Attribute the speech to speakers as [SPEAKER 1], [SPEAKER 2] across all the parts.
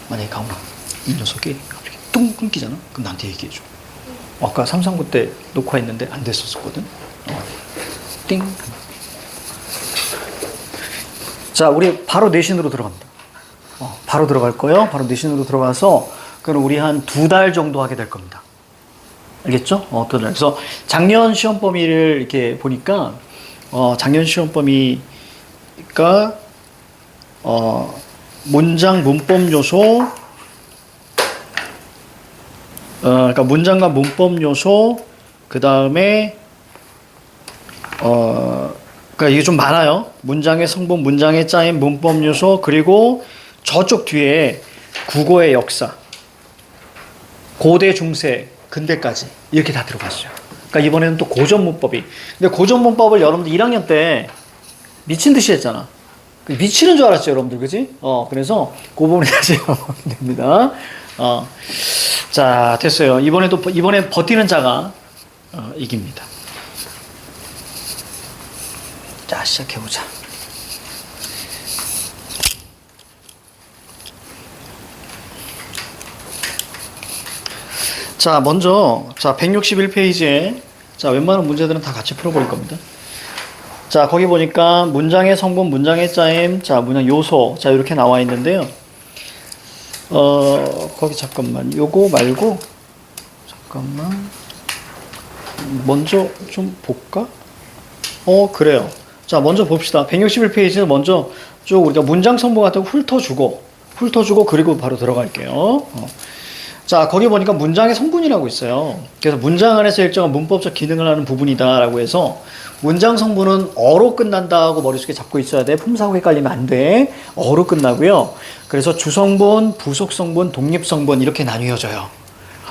[SPEAKER 1] 만약에 가오나 이 녀석이 갑자기 뚱 끊기잖아. 그럼 나한테 얘기해줘. 아까 3, 3구 때 녹화했는데 안 됐었거든. 띵. 자, 우리 바로 내신으로 들어갑니다. 바로 들어갈 거예요. 바로 내신으로 들어가서 그럼 우리 한 2달 정도 하게 될 겁니다. 알겠죠? 2달. 그래서 작년 시험 범위를 이렇게 보니까 작년 시험 범위가 문장 문법 요소 그러니까 문장과 문법 요소 그 다음에 그러니까 이게 좀 많아요. 문장의 성분, 문장의 짜임, 문법 요소 그리고 저쪽 뒤에 국어의 역사, 고대, 중세, 근대까지 이렇게 다 들어갔어요. 그러니까 이번에는 또 고전 문법이. 근데 고전 문법을 여러분들 1학년 때 미친 듯이 했잖아. 미치는 줄 알았죠, 여러분들, 그지? 그래서 그 부분에 다시 됩니다. 자, 됐어요. 이번에 버티는 자가 이깁니다. 자, 시작해보자. 자, 먼저, 161페이지에, 자, 웬만한 문제들은 다 같이 풀어버릴 겁니다. 자, 거기 보니까 문장의 성분, 문장의 짜임, 자, 문장 요소, 자, 이렇게 나와 있는데요. 거기 잠깐만, 요거 말고, 잠깐만, 먼저 좀 볼까? 그래요. 자, 먼저 봅시다. 161페이지는 먼저 쭉 우리가 문장 성분 같은 거 훑어주고, 그리고 바로 들어갈게요. 자, 거기 보니까 문장의 성분이라고 있어요. 그래서 문장 안에서 일정한 문법적 기능을 하는 부분이다라고 해서 문장 성분은 어로 끝난다고 머릿속에 잡고 있어야 돼. 품사하고 헷갈리면 안 돼. 어로 끝나고요. 그래서 주성분, 부속성분, 독립성분 이렇게 나뉘어져요.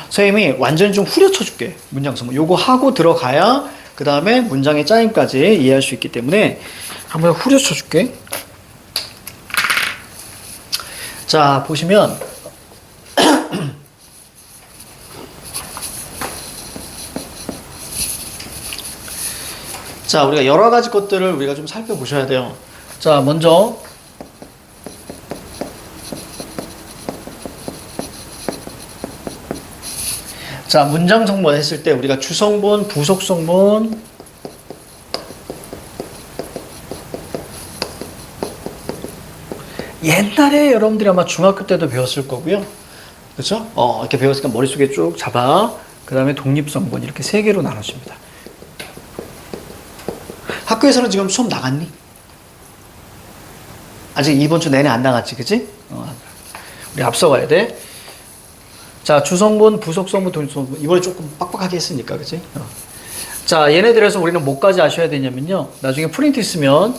[SPEAKER 1] 선생님이 완전히 좀 후려쳐 줄게. 문장 성분. 요거 하고 들어가야 그 다음에 문장의 짜임까지 이해할 수 있기 때문에 한번 후려쳐 줄게. 자, 보시면 자, 우리가 여러 가지 것들을 우리가 좀 살펴보셔야 돼요. 자, 먼저 자, 문장 성분 했을 때 우리가 주성분, 부속성분, 옛날에 여러분들이 아마 중학교 때도 배웠을 거고요. 그렇죠? 이렇게 배웠으니까 머릿속에 쭉 잡아. 그 다음에 독립성분 이렇게 3개로 나눠집니다. 학교에서는 지금 수업 나갔니? 아직 이번 주 내내 안 나갔지, 그치? 우리 앞서가야 돼. 자, 주성분, 부속성분, 독립성분. 이번에 조금 빡빡하게 했으니까, 그치? 자, 얘네들에서 우리는 뭐까지 아셔야 되냐면요. 나중에 프린트 있으면,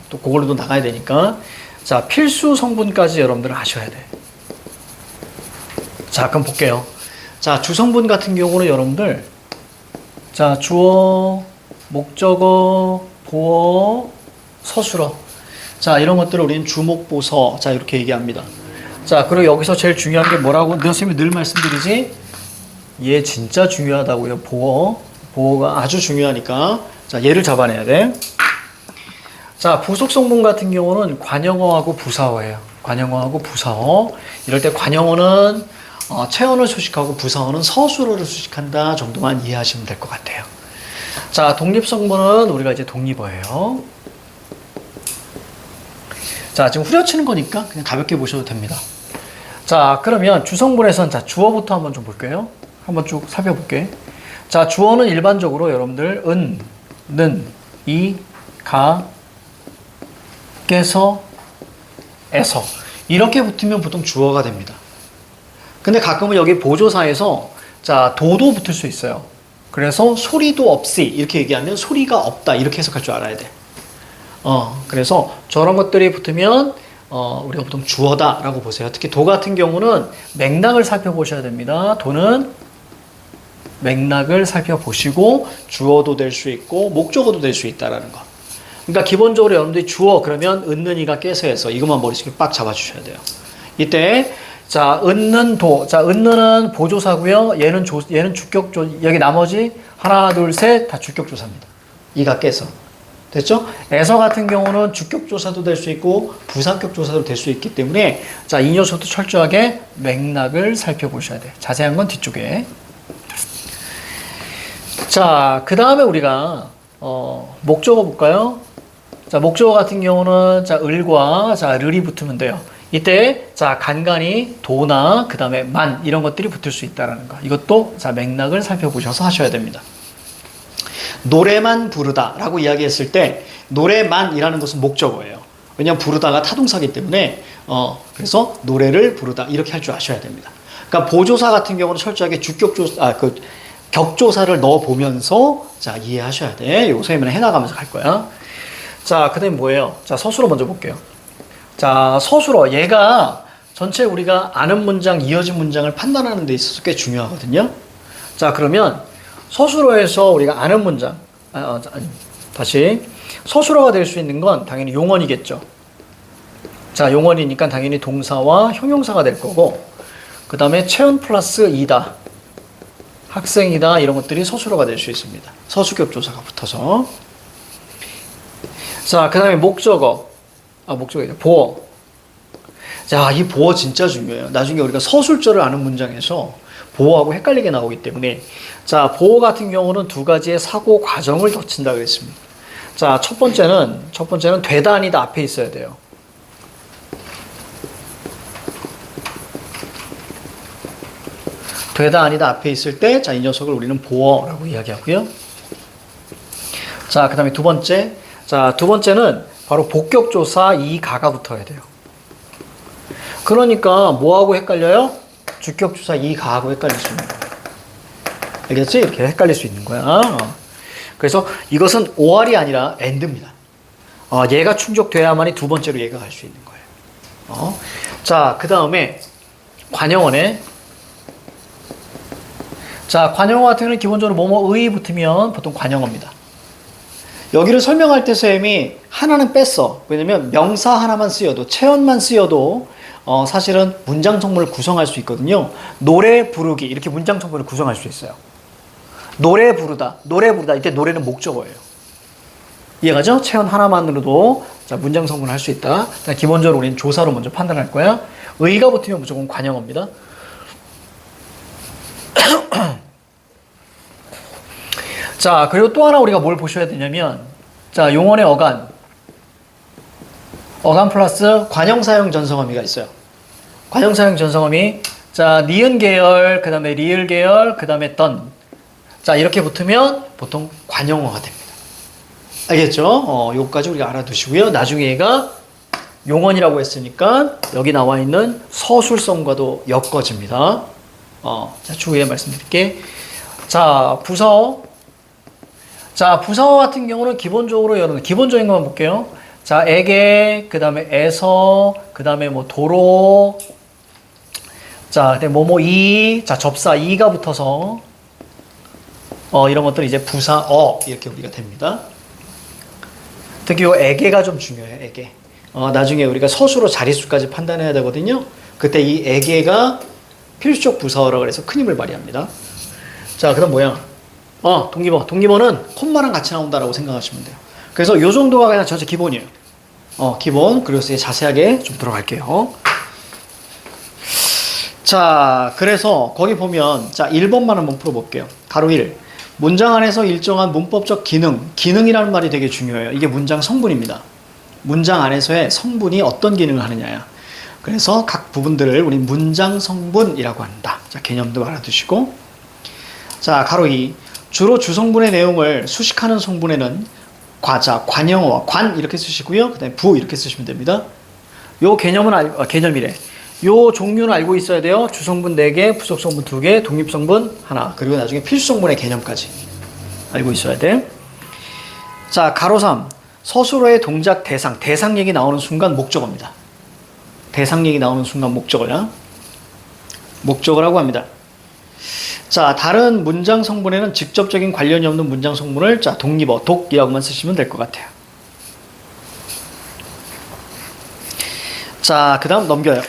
[SPEAKER 1] 또 그걸로도 나가야 되니까. 자, 필수 성분까지 여러분들은 아셔야 돼. 자, 그럼 볼게요. 자, 주성분 같은 경우는 여러분들, 자, 주어, 목적어, 보어, 서술어. 자, 이런 것들을 우리는 주목보서. 자, 이렇게 얘기합니다. 자, 그리고 여기서 제일 중요한 게 뭐라고? 선생님이 늘 말씀드리지? 얘 진짜 중요하다고요. 보어. 보어가 아주 중요하니까. 자, 얘를 잡아내야 돼. 자, 부속성분 같은 경우는 관형어하고 부사어예요. 관형어하고 부사어. 이럴 때 관형어는 체언을 수식하고 부사어는 서술어를 수식한다 정도만 이해하시면 될 것 같아요. 자, 독립성분은 우리가 이제 독립어예요. 자, 지금 후려치는 거니까 그냥 가볍게 보셔도 됩니다. 자, 그러면 주성분에선 자, 주어부터 한번 좀 볼게요. 한번 쭉 살펴볼게. 자, 주어는 일반적으로 여러분들 은, 는, 이, 가, 께서, 에서 이렇게 붙으면 보통 주어가 됩니다. 근데 가끔은 여기 보조사에서 자, 도도 붙을 수 있어요. 그래서 소리도 없이 이렇게 얘기하면 소리가 없다 이렇게 해석할 줄 알아야 돼. 그래서 저런 것들이 붙으면 우리가 보통 주어다라고 보세요. 특히 도 같은 경우는 맥락을 살펴보셔야 됩니다. 도는 맥락을 살펴보시고 주어도 될 수 있고 목적어도 될 수 있다라는 거. 그러니까 기본적으로 여러분들이 주어 그러면 은는이가 깨서 해서 이것만 머릿속에 빡 잡아주셔야 돼요. 이때 자, 은는 도. 자, 은는은 보조사고요. 얘는 주격조. 여기 나머지 하나, 둘, 셋 다 주격조사입니다. 이가 깨서. 됐죠? 에서 같은 경우는 주격 조사도 될 수 있고 부사격 조사도 될 수 있기 때문에 자, 이 녀석도 철저하게 맥락을 살펴보셔야 돼. 자세한 건 뒤쪽에. 자, 그 다음에 우리가 목적어 볼까요? 자, 목적어 같은 경우는 자, 을과 자, 르이 붙으면 돼요. 이때 자, 간간히 도나 그 다음에 만 이런 것들이 붙을 수 있다라는 거. 이것도 자, 맥락을 살펴보셔서 하셔야 됩니다. 노래만 부르다라고 이야기했을 때 노래만이라는 것은 목적어예요. 왜냐하면 부르다가 타동사기 때문에 그래서 노래를 부르다 이렇게 할 줄 아셔야 됩니다. 그러니까 보조사 같은 경우는 철저하게 주격조사 그 격조사를 넣어 보면서 자, 이해하셔야 돼. 요거 선생님은 해나가면서 갈 거야. 자, 그다음에 뭐예요? 자, 서술어 먼저 볼게요. 자, 서술어 얘가 전체 우리가 아는 문장, 이어진 문장을 판단하는 데 있어서 꽤 중요하거든요. 자, 그러면 서술어에서 우리가 아는 문장, 다시 서술어가 될 수 있는 건 당연히 용언이겠죠. 자, 용언이니까 당연히 동사와 형용사가 될 거고, 그 다음에 체언 플러스 이다, 학생이다 이런 것들이 서술어가 될 수 있습니다. 서술격 조사가 붙어서. 자, 그 다음에 목적어, 목적어이다, 보어. 자, 이 보어 진짜 중요해요. 나중에 우리가 서술절을 아는 문장에서 보어하고 헷갈리게 나오기 때문에 자, 보어 같은 경우는 두 가지의 사고 과정을 거친다 그랬습니다. 자, 첫 번째는 되다 아니다 앞에 있어야 돼요. 되다 아니다 앞에 있을 때 자, 이 녀석을 우리는 보어라고 이야기하고요. 자, 그 다음에 두 번째는 바로 복격조사 이 가가 붙어야 돼요. 그러니까 뭐하고 헷갈려요? 주격조사 이 가하고 헷갈릴 수 있는 거야. 알겠지? 이렇게 헷갈릴 수 있는 거야. 그래서 이것은 OR이 아니라 AND입니다. 얘가 충족돼야만이 두 번째로 얘가 갈 수 있는 거예요. 자, 그 다음에 관형어네. 자, 관형어 같은 경우는 기본적으로 뭐뭐의 붙으면 보통 관형어입니다. 여기를 설명할 때 쌤이 하나는 뺐어. 왜냐면 명사 하나만 쓰여도, 체언만 쓰여도 사실은 문장 성분을 구성할 수 있거든요. 노래 부르기 이렇게 문장 성분을 구성할 수 있어요. 노래 부르다. 이때 노래는 목적어예요. 이해가죠? 체언 하나만으로도 자, 문장 성분을 할 수 있다. 기본적으로 우리는 조사로 먼저 판단할 거야. 의가 붙으면 무조건 관형어입니다. 자, 그리고 또 하나 우리가 뭘 보셔야 되냐면 자, 용언의 어간 플러스 관형사형 전성어미가 있어요. 관형사형 전성어미. 자, 니은 계열, 그 다음에 리을 계열, 그 다음에 던. 자, 이렇게 붙으면 보통 관형어가 됩니다. 알겠죠? 요거까지 우리가 알아두시고요. 나중에 얘가 용언이라고 했으니까 여기 나와 있는 서술성과도 엮어집니다. 자, 추후에 말씀드릴게. 자, 부사어. 자, 부사어 같은 경우는 기본적으로 여러분 기본적인 것만 볼게요. 자, 에게, 그 다음에 에서, 그 다음에 뭐 도로, 자, 뭐뭐이, 자, 접사 이가 붙어서 이런 것들은 이제 부사어 이렇게 우리가 됩니다. 특히 요 에게가 좀 중요해요. 에게. 나중에 우리가 서술어 자릿수까지 판단해야 되거든요. 그때 이 에게가 필수적 부사어라고 해서 큰 힘을 발휘합니다. 자, 그다음 뭐야? 동기모. 동기모는 콤마랑 같이 나온다라고 생각하시면 돼요. 그래서 요 정도가 그냥 전체 기본이에요. 기본. 그리고 이제 자세하게 좀 들어갈게요. 자, 그래서 거기 보면 자, 1번만 한번 풀어볼게요. 가로 1. 문장 안에서 일정한 문법적 기능이라는 말이 되게 중요해요. 이게 문장 성분입니다. 문장 안에서의 성분이 어떤 기능을 하느냐야. 그래서 각 부분들을 우리 문장 성분이라고 한다. 자, 개념도 알아두시고. 자, 가로 2. 주로 주성분의 내용을 수식하는 성분에는 관형어와 관 이렇게 쓰시고요. 그 다음에 부 이렇게 쓰시면 됩니다. 요 개념은 개념이래. 요 종류는 알고 있어야 돼요. 주성분 4개, 부속성분 2개, 독립성분 하나. 그리고 나중에 필수성분의 개념까지 알고 있어야 돼. 자, 가로 3. 서술어의 동작 대상 얘기 나오는 순간 목적어입니다. 대상 얘기 나오는 순간 목적어야. 목적어라고 합니다. 자, 다른 문장 성분에는 직접적인 관련이 없는 문장 성분을 자, 독립어, 독이라고만 쓰시면 될 것 같아요. 자, 그 다음 넘겨요.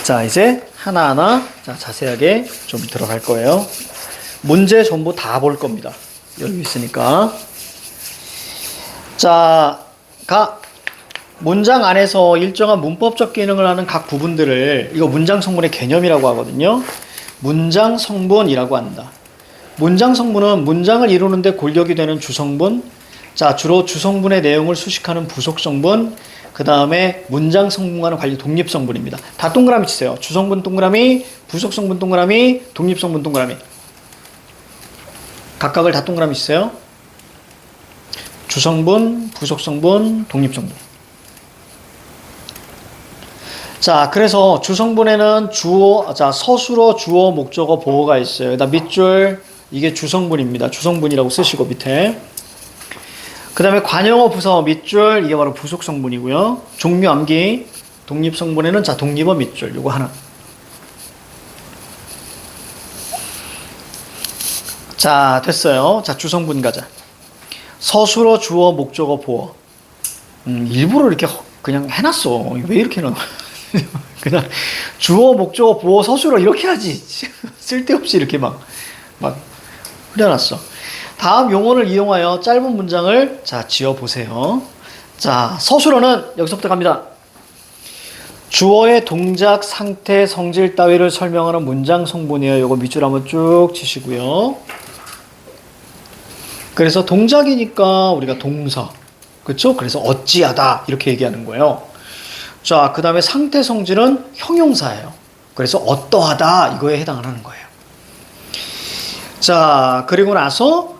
[SPEAKER 1] 자, 이제 하나하나 자, 자세하게 좀 들어갈 거예요. 문제 전부 다 볼 겁니다. 여기 있으니까. 자, 문장 안에서 일정한 문법적 기능을 하는 각 부분들을 이거 문장 성분의 개념이라고 하거든요. 문장 성분이라고 한다. 문장 성분은 문장을 이루는데 골격이 되는 주성분, 자, 주로 주성분의 내용을 수식하는 부속성분, 그 다음에 문장 성분과는 관련 독립성분입니다. 다 동그라미 치세요. 주성분 동그라미, 부속성분 동그라미, 독립성분 동그라미. 각각을 다 동그라미 치세요. 주성분, 부속성분, 독립성분. 자, 그래서 주성분에는 주어, 자, 서술어, 주어, 목적어, 보어가 있어요. 여기다 밑줄, 이게 주성분입니다. 주성분이라고 쓰시고 밑에. 그 다음에 관용어, 부사어, 밑줄, 이게 바로 부속성분이고요. 종류, 암기, 독립성분에는 자, 독립어, 밑줄, 요거 하나. 자, 됐어요. 자, 주성분 가자. 서술어, 주어, 목적어, 보어. 일부러 이렇게 그냥 해놨어. 왜 이렇게 해놔? 그냥 주어, 목적어, 보어, 서술어 이렇게 하지. 쓸데없이 이렇게 막 흐려놨어. 다음 용어를 이용하여 짧은 문장을 자, 지어보세요. 자, 서술어는 여기서부터 갑니다. 주어의 동작, 상태, 성질 따위를 설명하는 문장 성분이에요. 요거 밑줄 한번 쭉 치시고요. 그래서 동작이니까 우리가 동사, 그렇죠? 그래서 어찌하다 이렇게 얘기하는 거예요. 자, 그 다음에 상태, 성질은 형용사예요. 그래서 어떠하다 이거에 해당을 하는 거예요. 자, 그리고 나서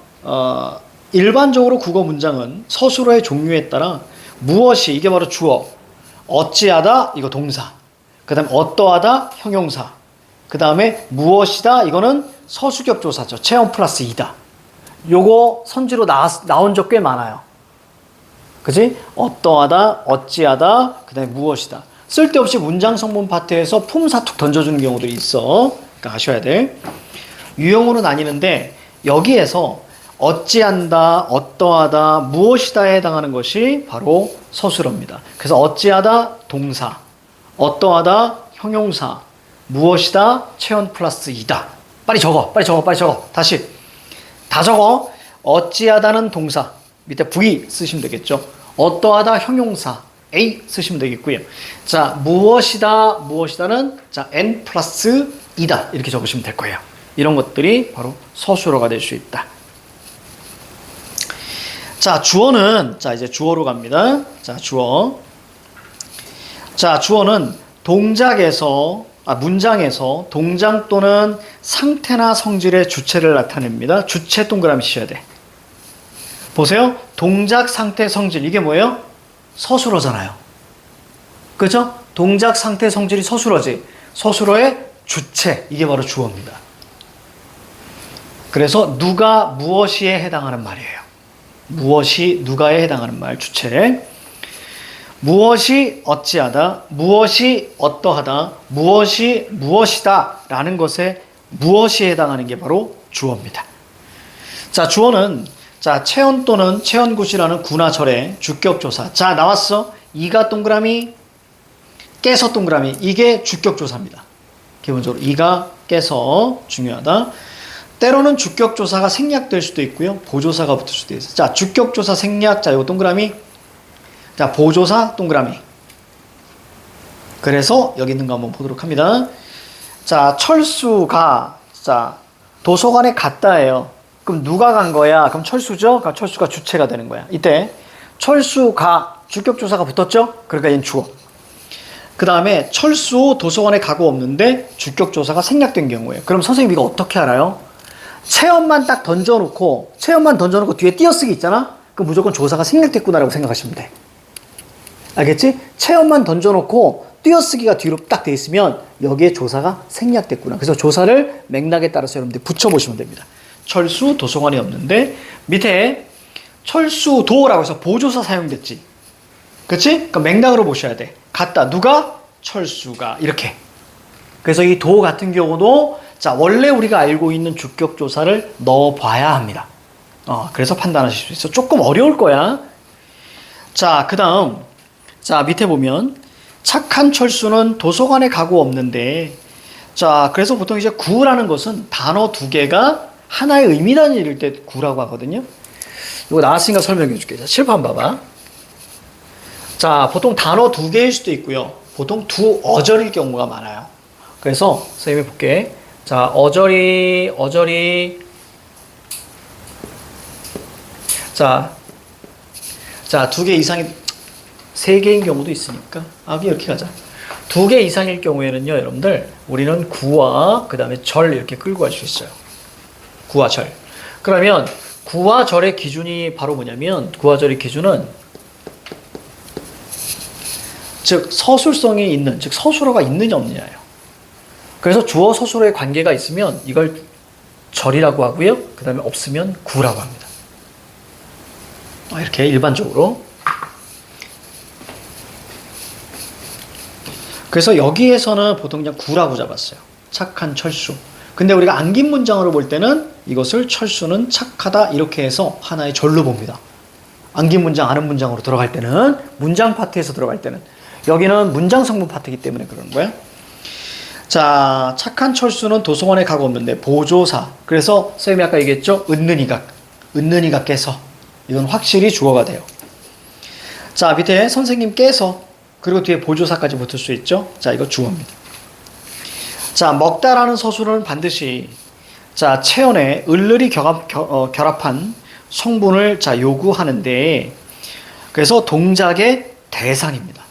[SPEAKER 1] 일반적으로 국어 문장은 서술어의 종류에 따라 무엇이, 이게 바로 주어, 어찌하다 이거 동사, 그 다음에 어떠하다 형용사, 그 다음에 무엇이다 이거는 서수격 조사죠. 체험 플러스 이다. 요거 선지로 나온 적 꽤 많아요. 그지? 어떠하다, 어찌하다, 그 다음에 무엇이다. 쓸데없이 문장 성분 파트에서 품사 툭 던져주는 경우들이 있어. 그러니까 아셔야 돼. 유형으로 나뉘는데 여기에서 어찌한다, 어떠하다, 무엇이다에 해당하는 것이 바로 서술어입니다. 그래서 어찌하다 동사, 어떠하다 형용사, 무엇이다 체온 플러스 이다. 빨리 적어. 다시 다 적어. 어찌하다는 동사, 밑에 V 쓰시면 되겠죠. 어떠하다 형용사 A 쓰시면 되겠고요. 자, 무엇이다는 자 N 플러스 이다 이렇게 적으시면 될 거예요. 이런 것들이 바로 서술어가 될 수 있다. 자, 주어는, 자, 이제 주어로 갑니다. 자, 주어. 자, 주어는 문장에서 동작 또는 상태나 성질의 주체를 나타냅니다. 주체 동그라미 치셔야 돼. 보세요. 동작, 상태, 성질. 이게 뭐예요? 서술어잖아요. 그죠? 동작, 상태, 성질이 서술어지. 서술어의 주체. 이게 바로 주어입니다. 그래서 누가 무엇이에 해당하는 말이에요. 무엇이 누가에 해당하는 말, 주체. 무엇이 어찌하다, 무엇이 어떠하다, 무엇이 무엇이다 라는 것에 무엇이 해당하는 게 바로 주어입니다. 자, 주어는 자, 체언 또는 체언굿이라는 구나 절의 주격조사. 자, 나왔어. 이가 동그라미, 깨서 동그라미. 이게 주격조사입니다. 기본적으로 이가 깨서 중요하다. 때로는 주격조사가 생략될 수도 있고요. 보조사가 붙을 수도 있어요. 자, 주격조사 생략. 자, 이거 동그라미. 자, 보조사 동그라미. 그래서 여기 있는 거 한번 보도록 합니다. 자, 철수가 자, 도서관에 갔다예요. 그럼 누가 간 거야? 그럼 철수죠? 그럼 철수가 주체가 되는 거야. 이때 철수가 주격조사가 붙었죠? 그러니까 얘는 주어. 그 다음에 철수 도서관에 가고 없는데 주격조사가 생략된 경우에요. 그럼 선생님 이거 어떻게 알아요? 체험만 딱 던져놓고 뒤에 띄어쓰기 있잖아? 그럼 무조건 조사가 생략됐구나라고 생각하시면 돼. 알겠지? 체험만 던져놓고 띄어쓰기가 뒤로 딱 돼 있으면 여기에 조사가 생략됐구나. 그래서 조사를 맥락에 따라서 여러분들 붙여보시면 됩니다. 철수 도서관이 없는데 밑에 철수도라고 해서 보조사 사용됐지. 그치? 그럼 맥락으로 보셔야 돼. 갔다. 누가? 철수가. 이렇게. 그래서 이 도 같은 경우도 자, 원래 우리가 알고 있는 주격조사를 넣어봐야 합니다. 그래서 판단하실 수 있어. 조금 어려울 거야. 자, 그 다음. 자, 밑에 보면 착한 철수는 도서관에 가고 없는데 자, 그래서 보통 이제 구라는 것은 단어 두 개가 하나의 의미단위를 이룰 때 구라고 하거든요. 이거 나왔으니까 설명해 줄게. 자, 칠판 봐봐. 자, 보통 단어 두 개일 수도 있고요. 보통 두 어절일 경우가 많아요. 그래서 선생님이 볼게. 자, 어절이. 자, 두 개 이상이, 세 개인 경우도 있으니까. 이렇게 가자. 두 개 이상일 경우에는요, 여러분들, 우리는 구와 그 다음에 절 이렇게 끌고 갈 수 있어요. 구와 절. 그러면 구와 절의 기준이 바로 뭐냐면, 구와 절의 기준은 즉 서술성이 있는, 즉 서술어가 있느냐 없느냐예요. 그래서 주어 서술어의 관계가 있으면 이걸 절이라고 하고요. 그 다음에 없으면 구라고 합니다. 이렇게 일반적으로. 그래서 여기에서는 보통 그냥 구라고 잡았어요. 착한 철수. 근데 우리가 안긴 문장으로 볼 때는 이것을 철수는 착하다 이렇게 해서 하나의 절로 봅니다. 안긴 문장, 아는 문장으로 들어갈 때는, 문장 파트에서 들어갈 때는. 여기는 문장 성분 파트이기 때문에 그러는 거예요. 자, 착한 철수는 도서관에 가고 없는데 보조사. 그래서 쌤이 아까 얘기했죠. 은는이가 깨서. 이건 확실히 주어가 돼요. 자, 밑에 선생님께서, 그리고 뒤에 보조사까지 붙을 수 있죠. 자, 이거 주어입니다. 자, 먹다라는 서술은 반드시 자, 체온에 을을이 결합한 성분을 자, 요구하는데, 그래서 동작의 대상입니다.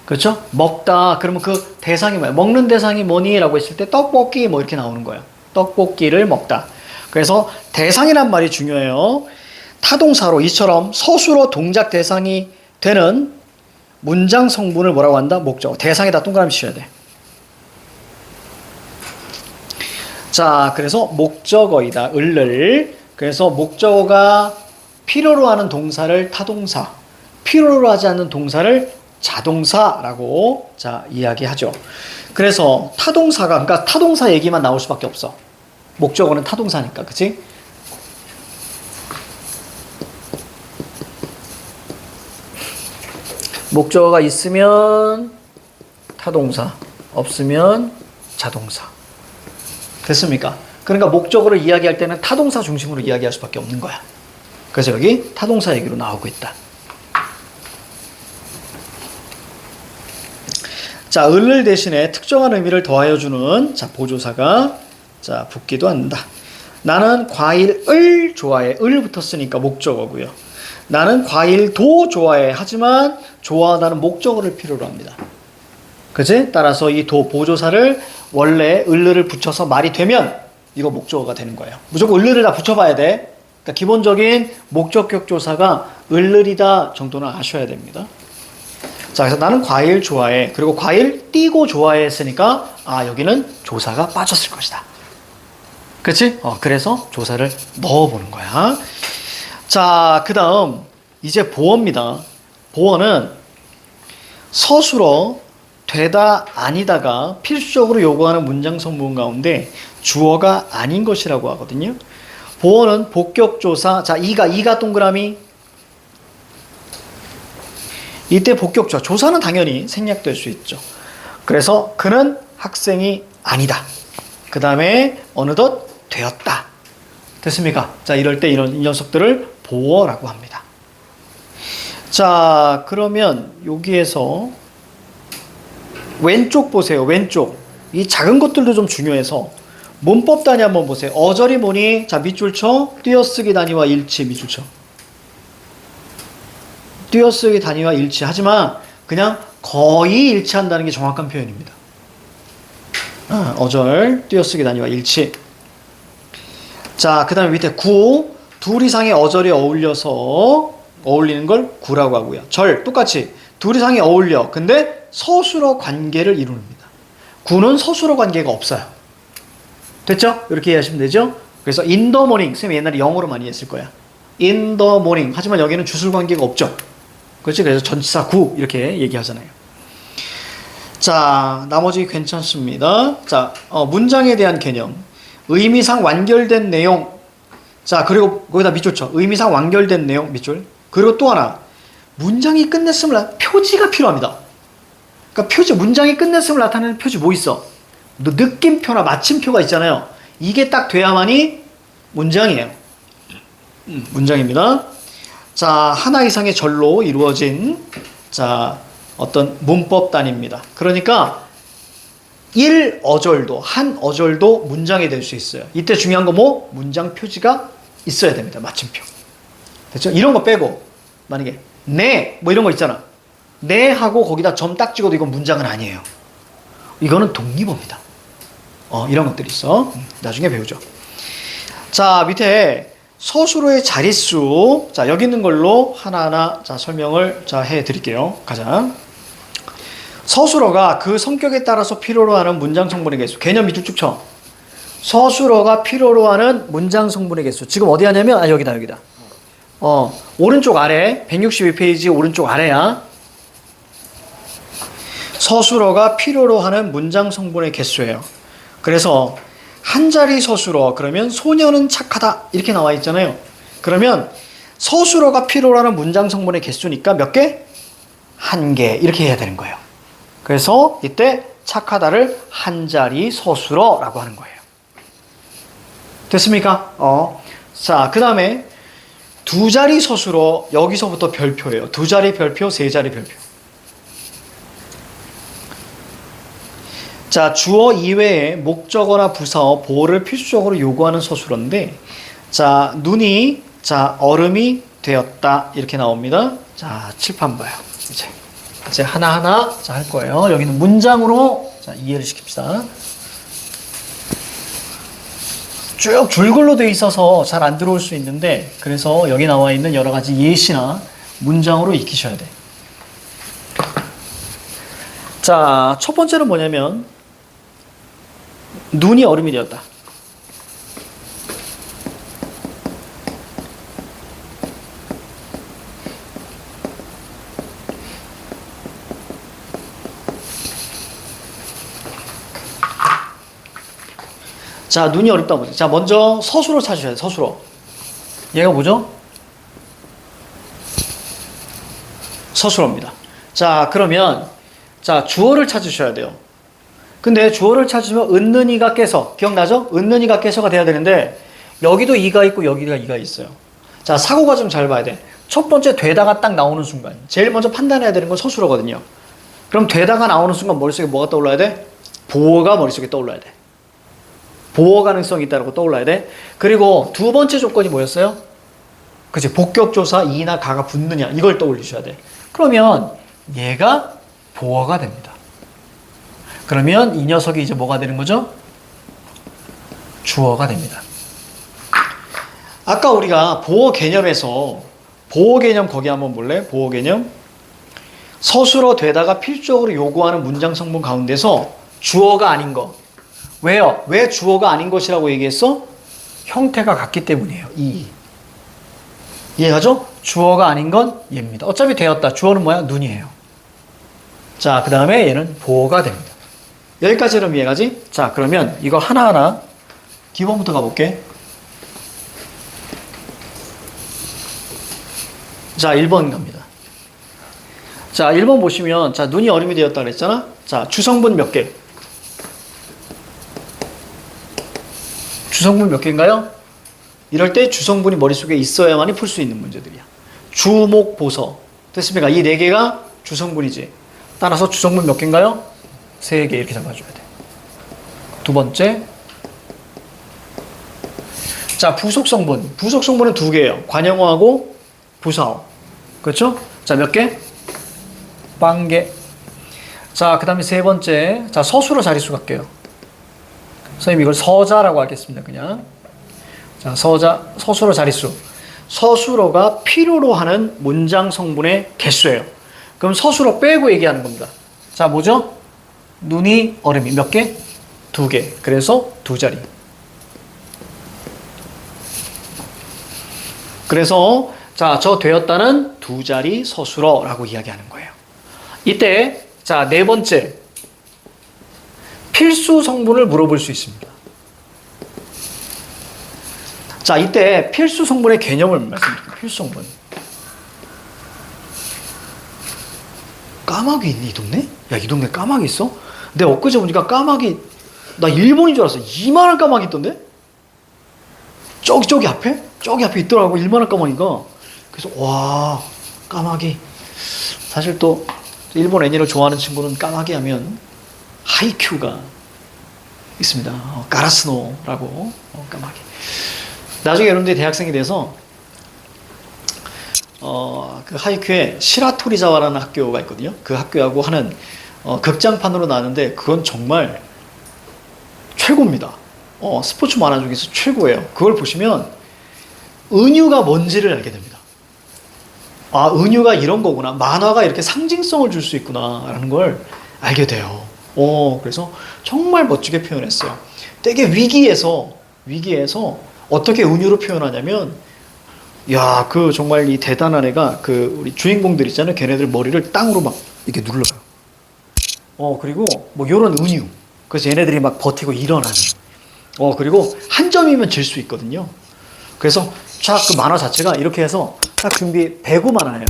[SPEAKER 1] 그렇죠? 먹다. 그러면 그 대상이 뭐야? 먹는 대상이 뭐니? 라고 했을 때 떡볶이 뭐 이렇게 나오는 거예요. 떡볶이를 먹다. 그래서 대상이란 말이 중요해요. 타동사로 이처럼 서술어 동작 대상이 되는 문장 성분을 뭐라고 한다? 목적어. 대상에다 동그라미 치셔야 돼. 자, 그래서 목적어이다. 을을. 그래서 목적어가 필요로 하는 동사를 타동사, 필요로 하지 않는 동사를 자동사라고 자, 이야기하죠. 그래서 타동사가, 그러니까 타동사 얘기만 나올 수밖에 없어. 목적어는 타동사니까, 그치? 목적어가 있으면 타동사, 없으면 자동사. 됐습니까? 그러니까 목적어를 이야기할 때는 타동사 중심으로 이야기할 수밖에 없는 거야. 그래서 여기 타동사 얘기로 나오고 있다. 자, 을을 대신에 특정한 의미를 더하여 주는 자, 보조사가 자, 붙기도 한다. 나는 과일을 좋아해. 을 붙었으니까 목적어고요. 나는 과일도 좋아해. 하지만 좋아하다는 목적어를 필요로 합니다. 그치? 따라서 이 도 보조사를 원래 을을 붙여서 말이 되면 이거 목적어가 되는 거예요. 무조건 을을 다 붙여봐야 돼. 그러니까 기본적인 목적격 조사가 을이다 정도는 아셔야 됩니다. 자, 그래서 나는 과일 좋아해. 그리고 과일 띄고 좋아해 했으니까 여기는 조사가 빠졌을 것이다. 그치? 그래서 조사를 넣어보는 거야. 자, 그 다음 이제 보어입니다. 보어는 서술어 되다 아니다가 필수적으로 요구하는 문장 성분 가운데 주어가 아닌 것이라고 하거든요. 보어는 복격조사. 자, 이가 동그라미. 이때 복격조사. 조사는 당연히 생략될 수 있죠. 그래서 그는 학생이 아니다. 그 다음에 어느덧 되었다. 됐습니까? 자, 이럴 때 이런 녀석들을 보어라고 합니다. 자, 그러면 여기에서 왼쪽 보세요. 왼쪽. 이 작은 것들도 좀 중요해서 문법 단위 한번 보세요. 어절이 뭐니? 자, 밑줄 쳐. 띄어쓰기 단위와 일치. 밑줄 쳐. 띄어쓰기 단위와 일치. 하지만 그냥 거의 일치한다는 게 정확한 표현입니다. 어절, 띄어쓰기 단위와 일치. 자, 그 다음에 밑에 구. 둘 이상의 어절이 어울려서 어울리는 걸 구라고 하고요. 절, 똑같이 둘 이상이 어울려. 근데 서술어 관계를 이룹니다. 구는 서술어 관계가 없어요. 됐죠? 이렇게 이해하시면 되죠? 그래서 in the morning. 쌤이 옛날에 영어로 많이 했을 거야. in the morning. 하지만 여기는 주술 관계가 없죠. 그렇지? 그래서 전치사 구 이렇게 얘기하잖아요. 자, 나머지 괜찮습니다. 자, 문장에 대한 개념. 의미상 완결된 내용. 자, 그리고 거기다 밑줄 쳐. 의미상 완결된 내용 밑줄. 그리고 또 하나. 문장이 끝냈음을 표지가 필요합니다. 그러니까 표지, 문장이 끝냈음을 나타내는 표지 뭐 있어? 느낌표나 마침표가 있잖아요. 이게 딱 돼야만이 문장이에요. 문장입니다. 자, 하나 이상의 절로 이루어진 자, 어떤 문법 단위입니다. 그러니까 1어절도, 한 어절도 문장이 될 수 있어요. 이때 중요한 거 뭐? 문장 표지가 있어야 됩니다. 마침표. 됐죠? 이런 거 빼고, 만약에, 네, 뭐 이런 거 있잖아. 네 하고 거기다 점 딱 찍어도 이건 문장은 아니에요. 이거는 독립어입니다. 이런 것들이 있어. 나중에 배우죠. 자, 밑에 서술어의 자릿수. 자, 여기 있는 걸로 하나하나 자, 설명을 자, 해 드릴게요. 가자. 서술어가 그 성격에 따라서 필요로 하는 문장 성분의 개수. 개념 밑줄 쭉 쳐. 서술어가 필요로 하는 문장 성분의 개수. 지금 어디 하냐면, 여기다. 오른쪽 아래, 162페이지 오른쪽 아래야. 서술어가 필요로 하는 문장 성분의 개수예요. 그래서 한 자리 서술어, 그러면 소녀는 착하다 이렇게 나와 있잖아요. 그러면 서술어가 필요로 하는 문장 성분의 개수니까 몇 개? 한 개 이렇게 해야 되는 거예요. 그래서 이때 착하다를 한 자리 서술어라고 하는 거예요. 됐습니까? 자, 그 다음에 두 자리 서술어, 여기서부터 별표예요. 두 자리 별표, 세 자리 별표. 자, 주어 이외에 목적어나 부사어, 보어를 필수적으로 요구하는 서술어인데, 자, 눈이, 자, 얼음이 되었다. 이렇게 나옵니다. 자, 칠판 봐요. 이제 하나하나 자, 할 거예요. 여기는 문장으로 자, 이해를 시킵시다. 쭉 줄글로 되어 있어서 잘 안 들어올 수 있는데, 그래서 여기 나와 있는 여러 가지 예시나 문장으로 익히셔야 돼. 자, 첫 번째는 뭐냐면, 눈이 얼음이 되었다. 자, 눈이 어렵다 보죠. 자, 먼저 서술어 찾으셔야 돼요. 서술어. 얘가 뭐죠? 서술어입니다. 자, 그러면 자, 주어를 찾으셔야 돼요. 근데 주어를 찾으면 은는이가 깨서, 기억나죠? 은는이가 깨서가 돼야 되는데 여기도 이가 있고 여기가 이가 있어요. 자, 사고가 좀 잘 봐야 돼. 첫 번째 되다가 딱 나오는 순간 제일 먼저 판단해야 되는 건 서술어거든요. 그럼 되다가 나오는 순간 머릿속에 뭐가 떠올라야 돼? 보어가 머릿속에 떠올라야 돼. 보어 가능성이 있다고 떠올라야 돼. 그리고 두 번째 조건이 뭐였어요? 그치, 복격조사 이나 가가 붙느냐, 이걸 떠올리셔야 돼. 그러면 얘가 보어가 됩니다. 그러면 이 녀석이 이제 뭐가 되는 거죠? 주어가 됩니다. 아까 우리가 보어 개념에서, 보어 개념 거기 한번 볼래? 보어 개념. 서술어 되다가 필수적으로 요구하는 문장 성분 가운데서 주어가 아닌 거. 왜요? 왜 주어가 아닌 것이라고 얘기했어? 형태가 같기 때문이에요. 이해가죠? 주어가 아닌 건 얘입니다. 어차피 되었다. 주어는 뭐야? 눈이에요. 자, 그 다음에 얘는 보어가 됩니다. 여기까지는 이해가지? 자, 그러면 이거 하나하나 기본부터 가볼게. 자, 1번 갑니다. 자, 1번 보시면, 자, 눈이 얼음이 되었다 그랬잖아? 자, 주성분 몇 개? 주성분 몇 개인가요? 이럴 때 주성분이 머릿속에 있어야만이 풀 수 있는 문제들이야. 주목, 보서. 됐습니까? 이 네 개가 주성분이지. 따라서 주성분 몇 개인가요? 3개 이렇게 잡아줘야 돼. 두 번째. 자, 부속성분. 부속성분은 2개예요. 관형어하고 부사어. 그렇죠? 자, 몇 개? 0개. 자, 그 다음에 세 번째. 자, 서술어 자릿수 갈게요. 선생님 이걸 서자라고 하겠습니다. 그냥. 자, 서술어 자릿수. 서술어가 필요로 하는 문장 성분의 개수예요. 그럼 서술어 빼고 얘기하는 겁니다. 자, 뭐죠? 눈이 얼음이 몇 개? 2개. 그래서 2자리. 그래서 자, 저 되었다는 2자리 서술어라고 이야기하는 거예요. 이때 자, 네 번째. 필수 성분을 물어볼 수 있습니다. 자, 이때 필수 성분의 개념을 말씀드릴게요. 필수 성분. 까마귀 있니, 이 동네? 야, 이 동네 까마귀 있어? 내가 엊그제 보니까 나 일본인 줄 알았어. 이만한 까마귀 있던데? 저기 앞에? 저기 앞에 있더라고, 일만한 까마귀가. 그래서, 와, 까마귀. 사실 또, 일본 애니를 좋아하는 친구는 까마귀 하면 하이큐가 있습니다. 가라스노라고, 까마귀. 나중에 여러분들이 대학생이 돼서, 그 하이큐에 시라토리자와라는 학교가 있거든요. 그 학교하고 하는, 극장판으로 나왔는데, 그건 정말 최고입니다. 스포츠 만화 중에서 최고예요. 그걸 보시면, 은유가 뭔지를 알게 됩니다. 아, 은유가 이런 거구나. 만화가 이렇게 상징성을 줄 수 있구나. 라는 걸 알게 돼요. 그래서 정말 멋지게 표현했어요. 되게 위기에서 어떻게 은유로 표현하냐면, 야, 그 정말 이 대단한 애가 그 우리 주인공들 있잖아요. 걔네들 머리를 땅으로 막 이렇게 눌러요. 그리고 뭐 요런 은유. 그래서 얘네들이 막 버티고 일어나는. 그리고 한 점이면 질 수 있거든요. 그래서 쫙 그 만화 자체가 이렇게 해서 딱 준비 배구 만화예요.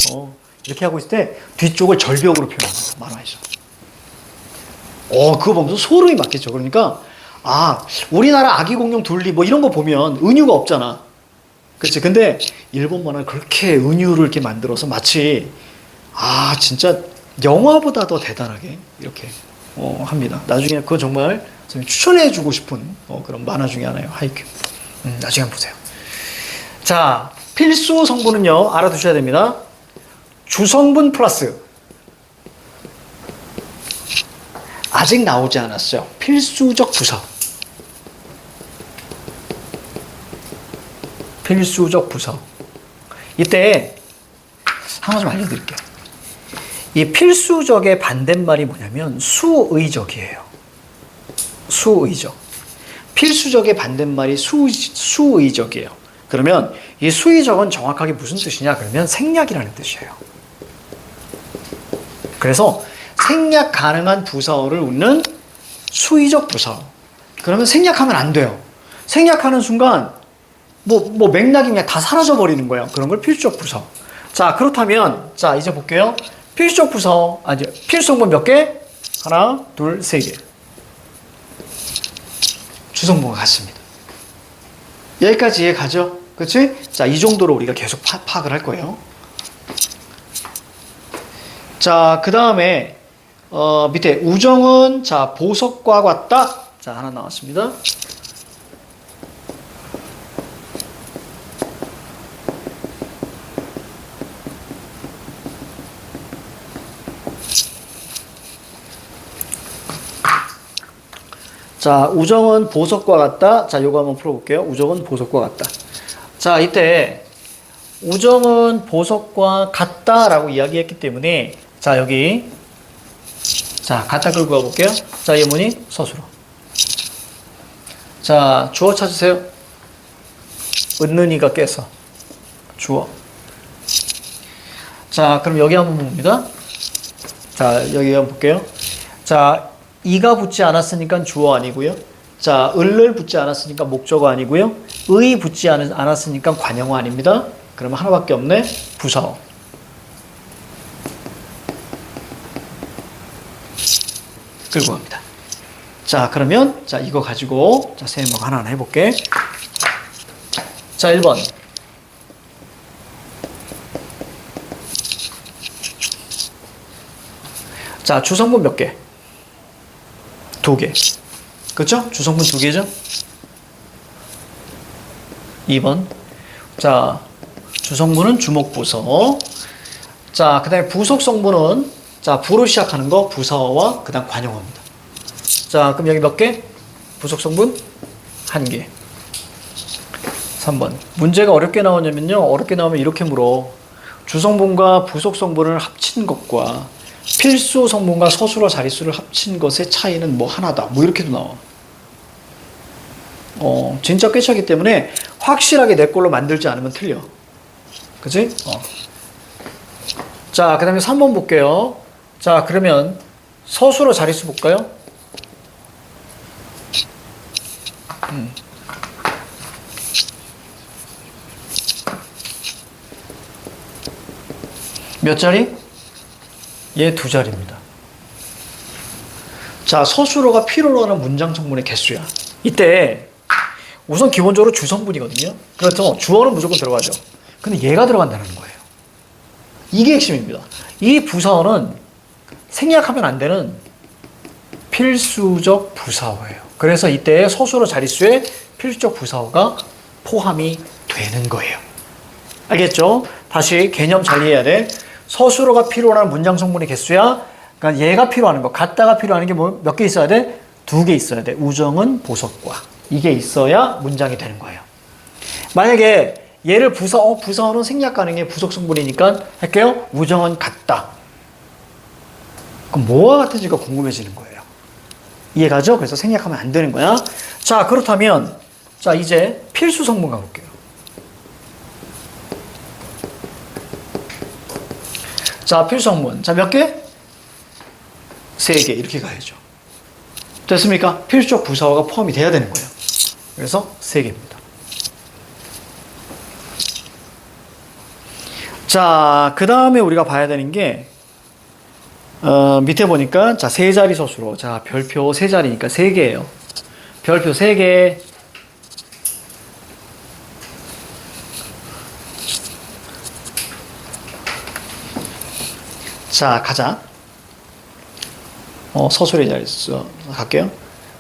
[SPEAKER 1] 이렇게 하고 있을 때 뒤쪽을 절벽으로 표현합니다. 만화에서. 그거 보면서 소름이 맞겠죠. 그러니까 우리나라 아기 공룡 둘리 뭐 이런 거 보면 은유가 없잖아. 그렇지. 근데 일본 만화는 그렇게 은유를 이렇게 만들어서 마치 진짜 영화보다 더 대단하게 이렇게 합니다. 나중에 그거 정말 추천해주고 싶은 그런 만화 중에 하나예요. 하이큐. 나중에 한번 보세요. 자, 필수 성분은요, 알아두셔야 됩니다. 주성분 플러스. 아직 나오지 않았어요. 필수적 부서. 필수적 부서. 이때 하나 좀 알려드릴게요. 이 필수적의 반대말이 뭐냐면 수의적이에요. 수의적. 필수적의 반대말이 수의적이에요. 그러면 이 수의적은 정확하게 무슨 뜻이냐? 그러면 생략이라는 뜻이에요. 그래서 생략 가능한 부서를 우리는 수의적 부서. 그러면 생략하면 안 돼요. 생략하는 순간 뭐 맥락이 그냥 다 사라져 버리는 거예요. 그런 걸 필수적 부서. 자, 그렇다면 자, 이제 볼게요. 필수적 부서, 필수성분 몇 개? 하나, 둘, 세 개. 주성분과 같습니다. 여기까지 이해 가죠? 그치? 자, 이 정도로 우리가 계속 파악을 할 거예요. 자, 그 다음에, 밑에 우정은, 자, 보석과 같다. 자, 하나 나왔습니다. 자, 우정은 보석과 같다. 자, 요거 한번 풀어볼게요. 우정은 보석과 같다. 자, 이때 우정은 보석과 같다라고 이야기했기 때문에 자, 여기 자, 같다 끌고 가볼게요. 자, 이 뭐니? 서술어. 자, 주어 찾으세요. 은는이가 깨서. 주어. 자, 그럼 여기 한번 봅니다. 자, 여기 한번 볼게요. 자, 이가 붙지 않았으니까 주어 아니고요. 자, 을을 붙지 않았으니까 목적어 아니고요. 의 붙지 않았으니까 관형어 아닙니다. 그러면 하나밖에 없네. 부사어. 끌고 갑니다. 자, 그러면 자, 이거 가지고 자, 세모가 하나하나 해볼게. 자, 1번. 자, 주성분 몇 개? 2개. 그렇죠? 주성분 2개죠? 2번. 자, 주성분은 주목부서. 자, 그 다음에 부속성분은 자, 부로 시작하는 거 부사어와 그 다음 관용어입니다. 자, 그럼 여기 몇 개? 부속성분 1개. 3번. 문제가 어렵게 나오냐면요. 어렵게 나오면 이렇게 물어. 주성분과 부속성분을 합친 것과 필수 성분과 서술어 자릿수를 합친 것의 차이는 뭐 하나다. 뭐 이렇게도 나와. 진짜 꿰차기 때문에 확실하게 내 걸로 만들지 않으면 틀려. 그치? 자, 그 다음에 3번 볼게요. 자, 그러면 서술어 자릿수 볼까요? 몇 자리? 얘 2자리입니다. 자, 서술어가 필요로 하는 문장 성분의 개수야. 이때 우선 기본적으로 주성분이거든요. 그렇죠. 주어는 무조건 들어가죠. 근데 얘가 들어간다는 거예요. 이게 핵심입니다. 이 부사어는 생략하면 안 되는 필수적 부사어예요. 그래서 이때 서술어 자릿수에 필수적 부사어가 포함이 되는 거예요. 알겠죠? 다시 개념 잘 이해해야 돼. 서술어가 필요한 문장 성분의 개수야. 그러니까 얘가 필요한 거, 같다가 필요한 게 몇 개 있어야 돼? 2개 있어야 돼. 우정은 보석과. 이게 있어야 문장이 되는 거예요. 만약에 얘를 부사어는 생략 가능해. 부속 성분이니까 할게요. 우정은 같다. 그럼 뭐와 같은지가 궁금해지는 거예요. 이해가죠? 그래서 생략하면 안 되는 거야. 자, 그렇다면 자, 이제 필수 성분 가볼게요. 자, 필수 성분. 자, 몇 개? 3개. 이렇게 가야죠. 됐습니까? 필수적 부사어가 포함이 돼야 되는 거예요. 그래서 3개입니다. 자, 그 다음에 우리가 봐야 되는 게 밑에 보니까 자, 3자리 서술어. 자, 별표 3자리니까 3개예요. 별표 3개. 자, 가자. 서술의 자리수 갈게요.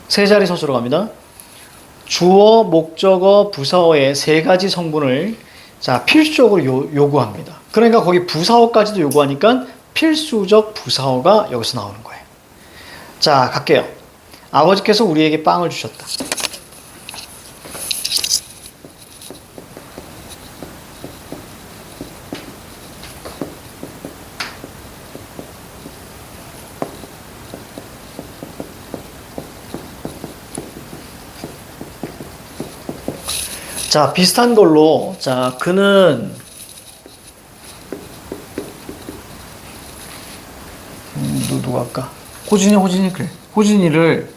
[SPEAKER 1] 3자리 서술어 갑니다. 주어, 목적어, 부사어의 3가지 성분을 자, 필수적으로 요구합니다. 그러니까 거기 부사어까지도 요구하니까 필수적 부사어가 여기서 나오는 거예요. 자, 갈게요. 아버지께서 우리에게 빵을 주셨다. 자, 비슷한 걸로, 자, 그는, 누가 할까? 호진이, 그래. 호진이를,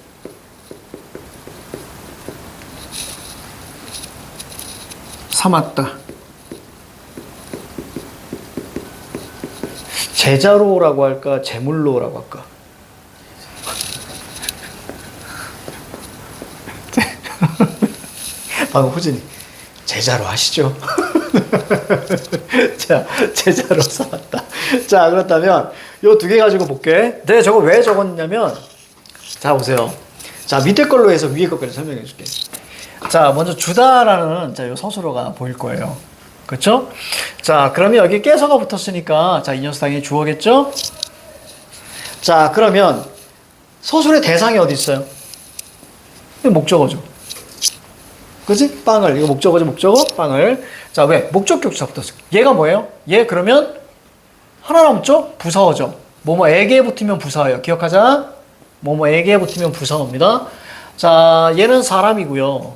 [SPEAKER 1] 삼았다. 제자로라고 할까? 제물로라고 할까? 방금 호진이. 제자로 하시죠. 자, 제자로 삼았다. 자, 그렇다면 요 2개 가지고 볼게. 내가 저거 왜 적었냐면 자, 보세요. 자, 밑에 걸로 해서 위에 것까지 설명해 줄게. 자, 먼저 주다라는 자, 요 서술어가 보일 거예요. 그렇죠? 자, 그러면 여기 깨서가 붙었으니까 자, 이 녀석 당연히 주어겠죠? 자, 그러면 서술의 대상이 어디 있어요? 목적어죠. 그지? 빵을. 이거 목적어죠, 목적어? 빵을. 자, 왜? 목적격투사 붙었어. 얘가 뭐예요? 얘 그러면 하나 남았죠? 부사어죠. 뭐뭐에게 붙으면 부사어예요. 기억하자. 뭐뭐에게 붙으면 부사어입니다. 자, 얘는 사람이고요.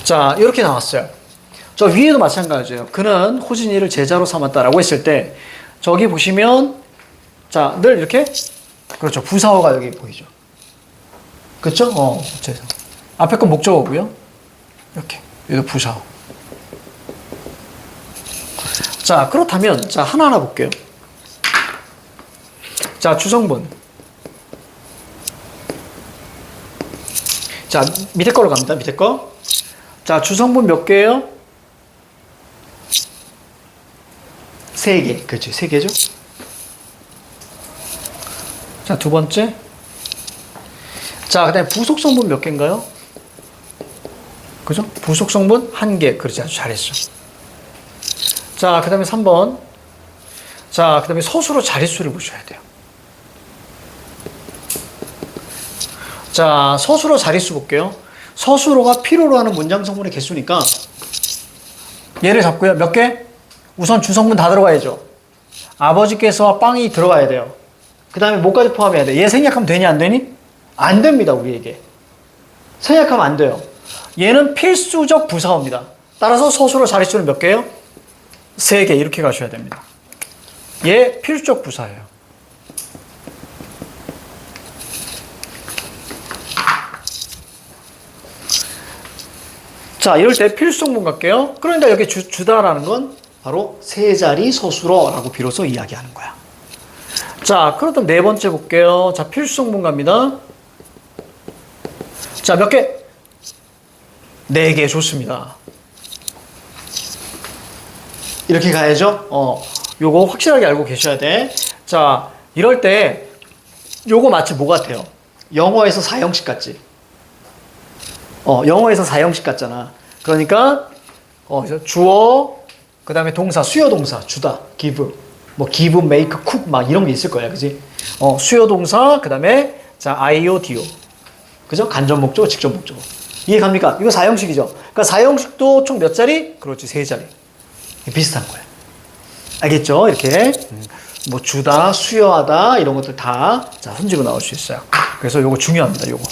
[SPEAKER 1] 자, 이렇게 나왔어요. 저 위에도 마찬가지예요. 그는 호진이를 제자로 삼았다라고 했을 때 저기 보시면 자, 늘 이렇게 그렇죠. 부사어가 여기 보이죠. 그렇죠? 죄송. 앞에 건 목적어고요. 이렇게. 여기도 부사어. 자, 그렇다면 자, 하나하나 볼게요. 자, 주성분. 자, 밑에 걸로 갑니다. 밑에 거. 자, 주성분 몇 개예요? 3개. 그렇죠. 3개죠. 자, 두 번째. 자, 그 다음에 부속성분 몇 개인가요? 그죠? 부속성분 1개. 그렇지. 아주 잘했어. 자, 그 다음에 3번. 자, 그 다음에 서술어 자릿수를 보셔야 돼요. 자, 서술어 자릿수 볼게요. 서술어가 필요로 하는 문장 성분의 개수니까 얘를 잡고요. 몇 개? 우선 주성분 다 들어가야죠. 아버지께서와 빵이 들어가야 돼요. 그 다음에 뭐까지 포함해야 돼? 얘 생략하면 되니 안 되니? 안 됩니다. 우리에게. 생략하면 안 돼요. 얘는 필수적 부사어입니다. 따라서 서술어 자릿수는 몇 개예요? 3개. 이렇게 가셔야 됩니다. 얘 필수적 부사예요. 자, 이럴 때 필수성분 갈게요. 그러니까 여기 주다라는 건 바로 3자리 서술어라고 비로소 이야기하는 거야. 자, 그렇다면 4번째 볼게요. 자, 필수성분 갑니다. 자, 몇 개? 4개 좋습니다. 이렇게 가야죠. 요거 확실하게 알고 계셔야 돼. 자, 이럴 때 요거 마치 뭐 같아요? 영어에서 4형식 같지? 영어에서 4형식 같잖아. 그러니까 주어, 그 다음에 동사, 수요 동사, 주다, give, 뭐 give, make, cook 막 이런 게 있을 거야, 그지? 수요 동사, 그 다음에 자 IO, DO, 그죠? 간접 목적어, 직접 목적어. 이해 갑니까? 이거 4형식이죠. 그러니까 4형식도 총 몇 자리? 그렇지, 3자리. 비슷한 거야. 알겠죠? 이렇게 뭐 주다, 수여하다 이런 것들 다 자, 손지고 나올 수 있어요. 그래서 요거 중요합니다. 요거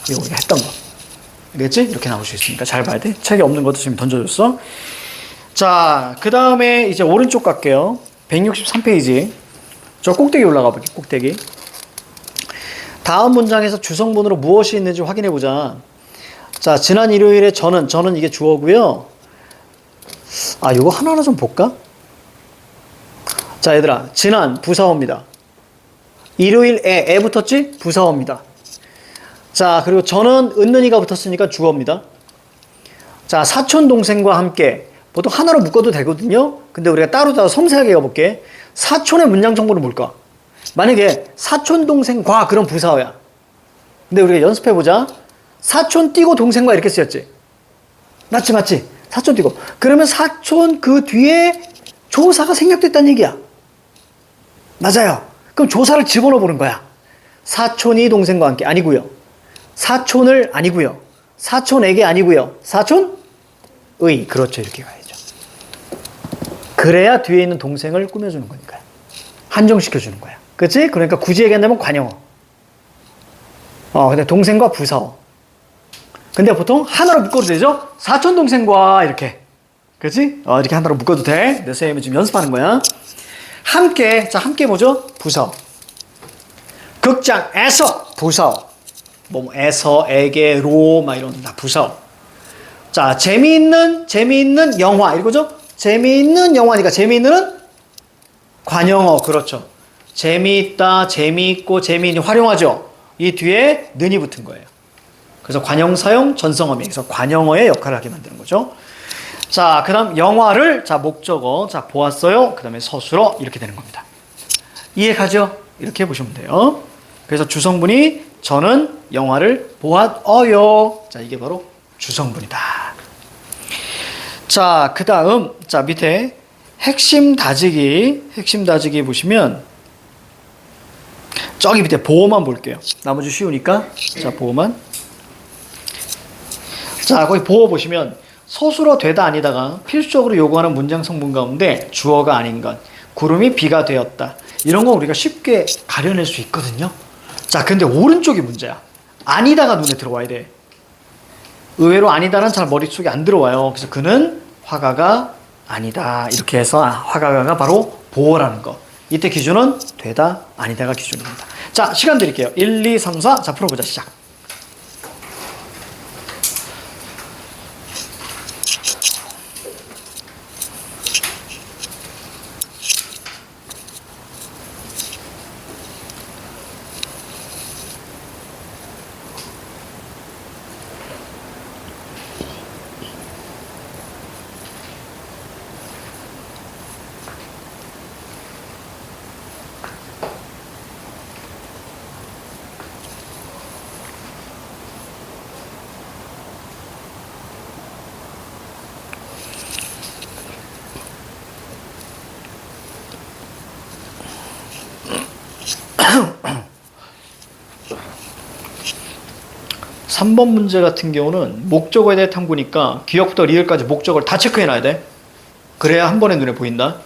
[SPEAKER 1] 우리가 했던 거. 알겠지? 이렇게 나올 수 있으니까 잘 봐야 돼. 책에 없는 것도 지금 던져줬어. 자, 그 다음에 이제 오른쪽 갈게요. 163페이지. 저 꼭대기 올라가 볼게요. 꼭대기. 다음 문장에서 주성분으로 무엇이 있는지 확인해 보자. 자, 지난 일요일에 저는 이게 주어고요. 요거 하나하나 좀 볼까? 자, 얘들아, 지난 부사어입니다. 일요일에 애 붙었지? 부사어입니다. 자, 그리고 저는 은는이가 붙었으니까 주어입니다. 자, 사촌 동생과 함께 보통 하나로 묶어도 되거든요. 근데 우리가 따로 섬세하게 가볼게. 사촌의 문장 정보는 뭘까? 만약에 사촌 동생과 그런 부사어야. 근데 우리가 연습해 보자. 사촌 띄고 동생과 이렇게 쓰였지. 맞지? 사촌 띄고. 그러면 사촌 그 뒤에 조사가 생략됐다는 얘기야. 맞아요. 그럼 조사를 집어넣어 보는 거야. 사촌이 동생과 함께 아니고요. 사촌을 아니고요. 사촌에게 아니고요. 사촌의 그렇죠. 이렇게 가야죠. 그래야 뒤에 있는 동생을 꾸며주는 거니까요. 한정시켜주는 거야. 그치? 그러니까 굳이 얘기한다면 관용어. 근데 동생과 부사어. 근데 보통 하나로 묶어도 되죠? 사촌 동생과 이렇게. 그치? 이렇게 하나로 묶어도 돼. 내 선생님은 지금 연습하는 거야. 함께. 자, 함께 뭐죠? 부사어. 극장에서 부사어. 에서, 에게, 로, 막 이런 다 부사어. 자, 재미있는 영화. 이거죠? 재미있는 영화니까 재미있는 관용어. 그렇죠. 재미있다, 재미있고, 재미있니 활용하죠? 이 뒤에 는이 붙은 거예요. 그래서 관용사용 전성어미. 그래서 관용어의 역할을 하게 만드는 거죠. 자, 그 다음 영화를, 자, 목적어. 자, 보았어요. 그 다음에 서술어. 이렇게 되는 겁니다. 이해가죠? 이렇게 보시면 돼요. 그래서 주성분이 저는 영화를 보았어요. 자, 이게 바로 주성분이다. 자, 그 다음, 자, 밑에 핵심 다지기 보시면, 저기 밑에 보어만 볼게요. 나머지 쉬우니까. 자, 보어만. 자, 거기 보어 보시면, 서술어 되다 아니다가 필수적으로 요구하는 문장 성분 가운데 주어가 아닌 것, 구름이 비가 되었다. 이런 거 우리가 쉽게 가려낼 수 있거든요. 자, 근데 오른쪽이 문제야. 아니다가 눈에 들어와야 돼. 의외로 아니다는 잘 머릿속에 안 들어와요. 그래서 그는 화가가 아니다. 이렇게 해서 화가가 바로 보어라는 거. 이때 기준은 되다, 아니다가 기준입니다. 자, 시간 드릴게요. 1, 2, 3, 4. 자, 풀어보자. 시작. 3번 문제 같은 경우는 목적어에 대해 탐구니까 기억부터 리을까지 목적어를 다 체크해놔야 돼. 그래야 한 번에 눈에 보인다.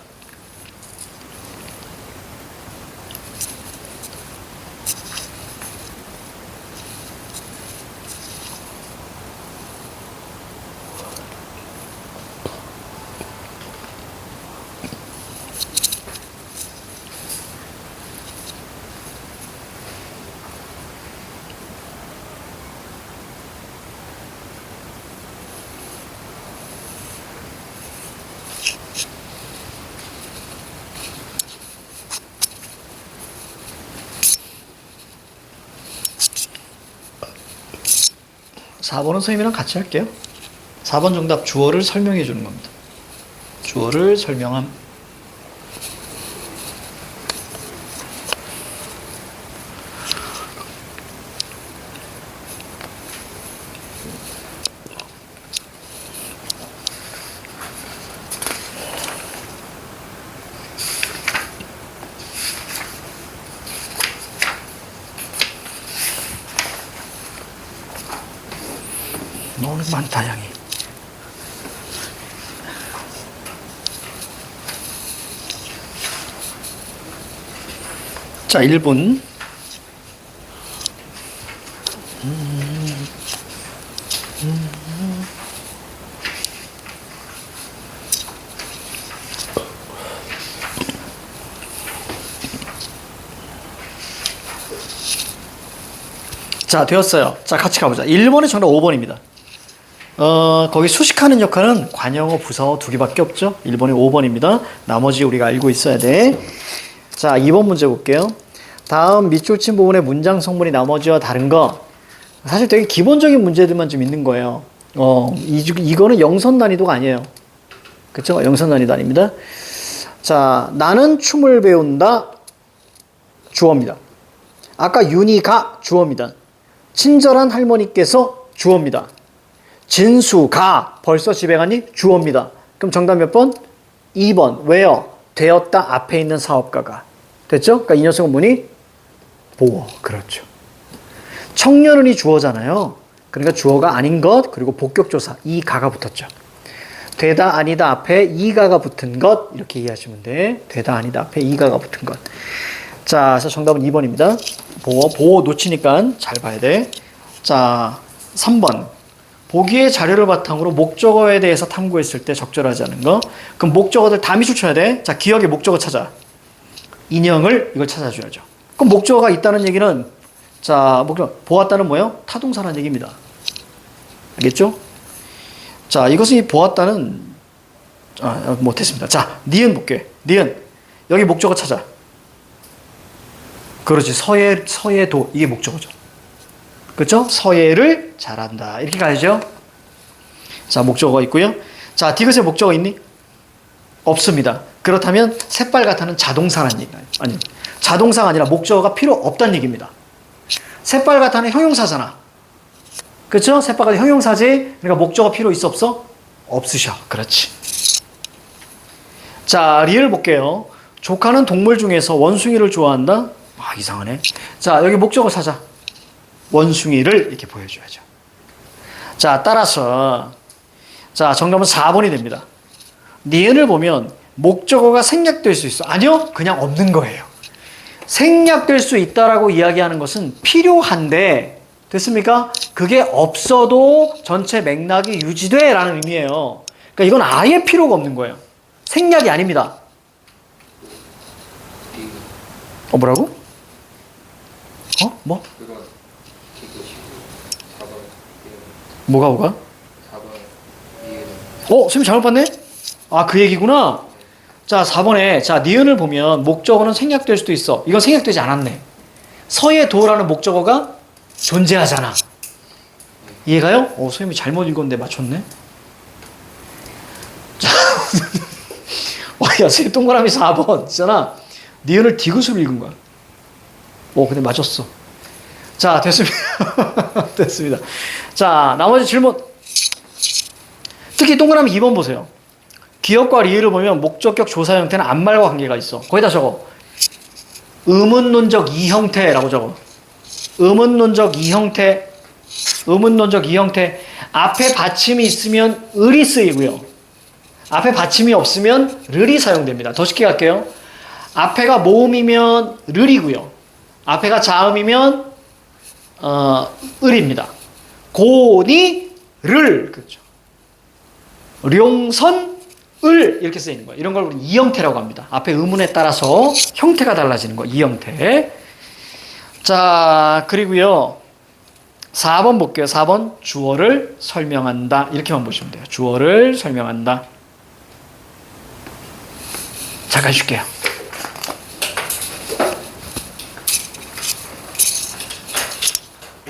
[SPEAKER 1] (4번은) 선생님이랑 같이 할게요. 4번 정답 주어를 설명해 주는 겁니다. 주어를 설명함. 너무 많다, 양이. 자, 1분. 자, 되었어요. 자, 같이 가보자. 1번의 정답 5번입니다. 거기 수식하는 역할은 관형어, 부사어 두 개밖에 없죠. 1번이 5번입니다. 나머지 우리가 알고 있어야 돼. 자, 2번 문제 볼게요. 다음 밑줄 친 부분의 문장 성분이 나머지와 다른 거. 사실 되게 기본적인 문제들만 좀 있는 거예요. 이거는 영선 난이도가 아니에요. 그쵸? 영선 난이도 아닙니다. 자, 나는 춤을 배운다. 주어입니다. 아까 윤희가 주어입니다. 친절한 할머니께서 주어입니다. 진수가 벌써 집에 가니 주어입니다. 그럼 정답 몇 번? 2번. 왜요? 되었다 앞에 있는 사업가가. 됐죠? 그러니까 이 녀석은 뭐니? 보어. 그렇죠. 청년은이 주어잖아요. 그러니까 주어가 아닌 것 그리고 복격조사 이가가 붙었죠. 되다 아니다 앞에 이가가 붙은 것 이렇게 이해하시면 돼. 되다 아니다 앞에 이가가 붙은 것. 자, 그래서 정답은 2번입니다. 보어 놓치니까 잘 봐야 돼. 자, 3번. 보기의 자료를 바탕으로 목적어에 대해서 탐구했을 때 적절하지 않은 거. 그럼 목적어들 다 밑줄 쳐야 돼. 자, 기억의 목적어 찾아. 인형을 이걸 찾아줘야죠. 그럼 목적어가 있다는 얘기는 자, 보았다는 뭐예요? 타동사라는 얘기입니다. 알겠죠? 자, 이것은 보았다는 못했습니다. 자, 니은 볼게. 니은. 여기 목적어 찾아. 그렇지. 서예도. 이게 목적어죠. 그렇죠? 서예를 잘한다. 이렇게 가야죠. 자, 목적어가 있고요. 자, 디귿에 목적어 있니? 없습니다. 그렇다면 새빨갛다는 자동사라는 얘기예요. 아니, 자동사가 아니라 목적어가 필요 없다는 얘기입니다. 새빨갛다는 형용사잖아. 그렇죠? 새빨갛다 형용사지. 그러니까 목적어 필요 있어 없어? 없으셔. 그렇지. 자, 리을 볼게요. 조카는 동물 중에서 원숭이를 좋아한다. 아, 이상하네. 자, 여기 목적어 찾아. 원숭이를 이렇게 보여줘야죠. 자, 따라서 자, 정답은 4번이 됩니다. 니은을 보면 목적어가 생략될 수 있어. 아니요. 그냥 없는 거예요. 생략될 수 있다라고 이야기하는 것은 필요한데 됐습니까? 그게 없어도 전체 맥락이 유지돼 라는 의미예요. 그러니까 이건 아예 필요가 없는 거예요. 생략이 아닙니다. 뭐라고? 뭐? 뭐가? 선생님 잘못 봤네? 아, 그 얘기구나. 자, 4번에 자, 니은을 보면 목적어는 생략될 수도 있어. 이건 생략되지 않았네. 서예 도라는 목적어가 존재하잖아. 이해가요? 선생님이 잘못 읽었는데 맞췄네. 자, 야, 선생님 동그라미 4번 있잖아. 니은을 디귿으로 읽은 거야. 근데 맞췄어. 자, 됐습니다. 됐습니다. 자, 나머지 질문. 특히 동그라미 2번 보세요. 기역과 리을을 보면 목적격 조사 형태는 앞말과 관계가 있어. 거기다 적어. 의문론적 이형태라고 적어. 의문론적 이형태. 의문론적 이형태. 앞에 받침이 있으면 을이 쓰이고요. 앞에 받침이 없으면 르이 사용됩니다. 더 쉽게 갈게요. 앞에가 모음이면 르이고요. 앞에가 자음이면 을입니다. 고니 를 그렇죠. 룡선 을 이렇게 쓰이는 거예요. 이런 걸 우리 이형태라고 합니다. 앞에 의문에 따라서 형태가 달라지는 거 이형태. 자, 그리고요 4번 볼게요. 4번 주어를 설명한다. 이렇게만 보시면 돼요. 주어를 설명한다. 잠깐 쉴게요.